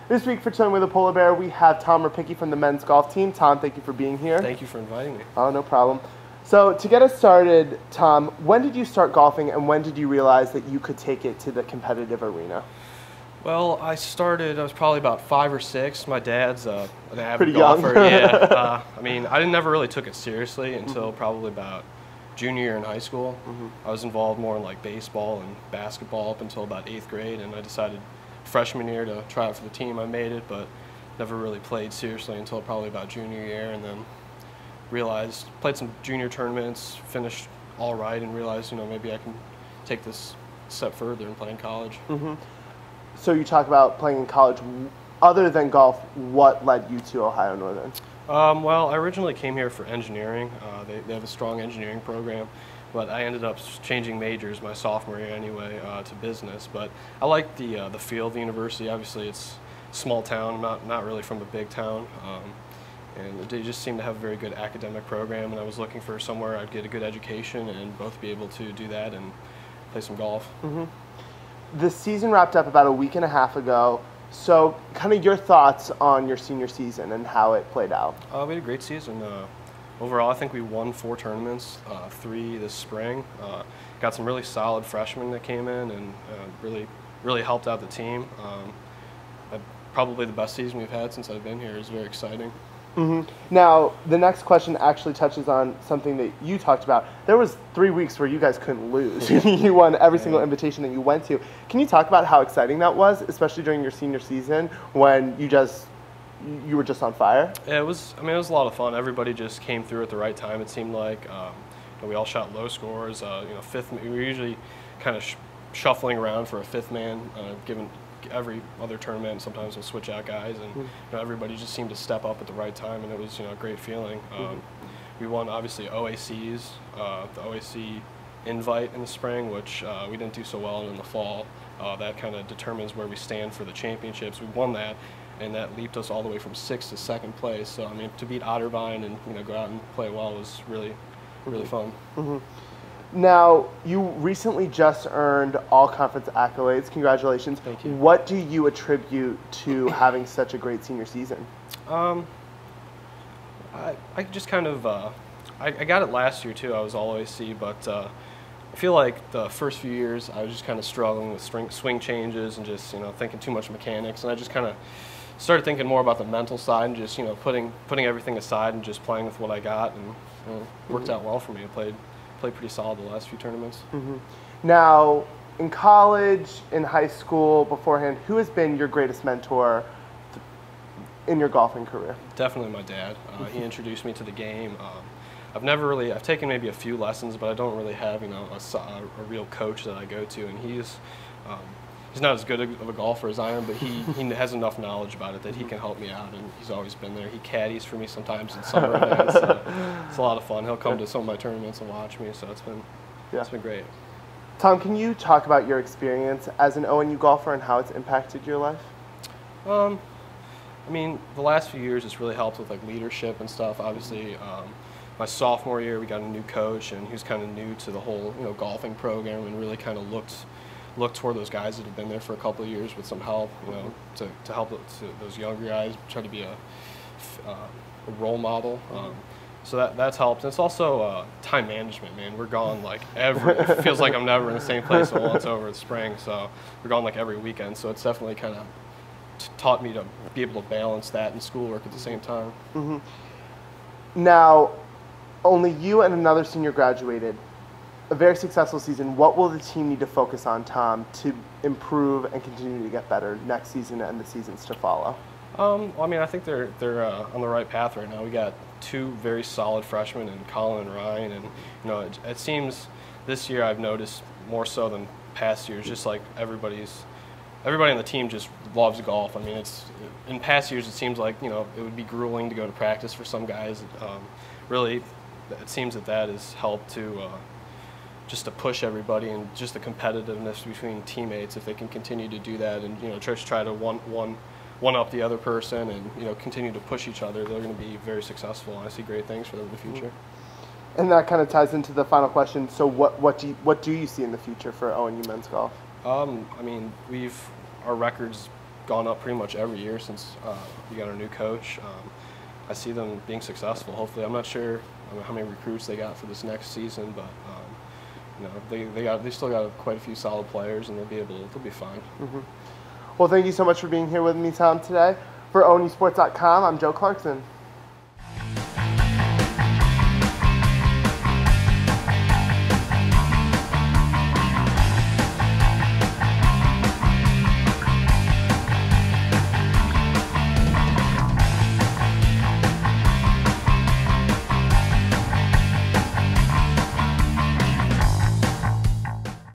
This week for Chillin with a Polar Bear, we have Tom Repicky from the men's golf team. Tom, thank you for being here. Thank you for inviting me. Oh, no problem. So to get us started, Tom, when did you start golfing and when did you realize that you could take it to the competitive arena? Well, I was probably about 5 or 6. My dad's an avid Pretty golfer. young. Yeah. I mean, I never really took it seriously until probably about junior year in high school. I was involved more in like baseball and basketball up until about 8th grade, and I decided freshman year to try out for the team. I made it, but never really played seriously until probably about junior year, and then played some junior tournaments, finished all right, and realized, maybe I can take this step further and play in college. So you talk about playing in college. Other than golf, what led you to Ohio Northern? Well, I originally came here for engineering. They have a strong engineering program, but I ended up changing majors my sophomore year anyway to business. But I liked the feel of the university. Obviously, it's a small town, not really from a big town, and they just seemed to have a very good academic program. And I was looking for somewhere I'd get a good education and both be able to do that and play some golf. The season wrapped up about a week and a half ago. So kind of your thoughts on your senior season and how it played out. We had a great season. Overall, I think we won 4 tournaments, 3 this spring. Got some really solid freshmen that came in and really helped out the team. Probably the best season we've had since I've been here. It's very exciting. Now, the next question actually touches on something that you talked about. There was 3 weeks where you guys couldn't lose. You won every single invitation that you went to. Can you talk about how exciting that was, especially during your senior season when you were just on fire? Yeah, it was a lot of fun. Everybody just came through at the right time, it seemed like. We all shot low scores. Fifth. We were usually kind of shuffling around for a 5th man, given every other tournament. Sometimes we'll switch out guys, and everybody just seemed to step up at the right time, and it was a great feeling. We won obviously OACs, the OAC invite in the spring, which we didn't do so well in the fall. That kind of determines where we stand for the championships. We won that, and that leaped us all the way from 6th to 2nd place. So I mean, to beat Otterbein and go out and play well was really fun. Now, you recently just earned all conference accolades. Congratulations. Thank you. What do you attribute to having such a great senior season? I just kind of, I got it last year too. I was all OAC, but I feel like the first few years I was just kind of struggling with swing changes and just thinking too much mechanics, and I just kind of started thinking more about the mental side and just putting everything aside and just playing with what I got, and it worked out well for me. I played pretty solid the last few tournaments. Now, in college, in high school, beforehand, who has been your greatest mentor in your golfing career? Definitely my dad. He introduced me to the game. I've taken maybe a few lessons, but I don't really have a real coach that I go to, and he's not as good of a golfer as I am, but he has enough knowledge about it that he can help me out, and he's always been there. He caddies for me sometimes in summer events. So it's a lot of fun. He'll come to some of my tournaments and watch me, so it's been great. Tom, can you talk about your experience as an ONU golfer and how it's impacted your life? I mean, the last few years it's really helped with like leadership and stuff. Obviously, my sophomore year we got a new coach, and he was kind of new to the whole golfing program, and really kind of looked toward those guys that have been there for a couple of years with some help, to help those younger guys, try to be a role model. So that's helped. And it's also time management, man. We're gone like it feels like I'm never in the same place until it's over the spring. So we're gone like every weekend. So it's definitely kind of taught me to be able to balance that and schoolwork at the same time. Now, only you and another senior graduated. A very successful season. What will the team need to focus on, Tom, to improve and continue to get better next season and the seasons to follow? Well, I mean, I think they're on the right path right now. We got 2 very solid freshmen in Colin and Ryan, and it seems this year I've noticed more so than past years, just like everybody on the team just loves golf. I mean, in past years it seems like it would be grueling to go to practice for some guys. Really, it seems that has helped to just to push everybody, and just the competitiveness between teammates. If they can continue to do that, and try to one up the other person, and continue to push each other, they're going to be very successful. And I see great things for them in the future. And that kind of ties into the final question. So what do you see in the future for ONU men's golf? I mean, our records gone up pretty much every year since we got our new coach. I see them being successful. Hopefully, I'm not sure how many recruits they got for this next season, but they still got quite a few solid players, and they'll be fine. Mm-hmm. Well, thank you so much for being here with me, Tom, today. For ONEsports.com, I'm Joe Clarkson.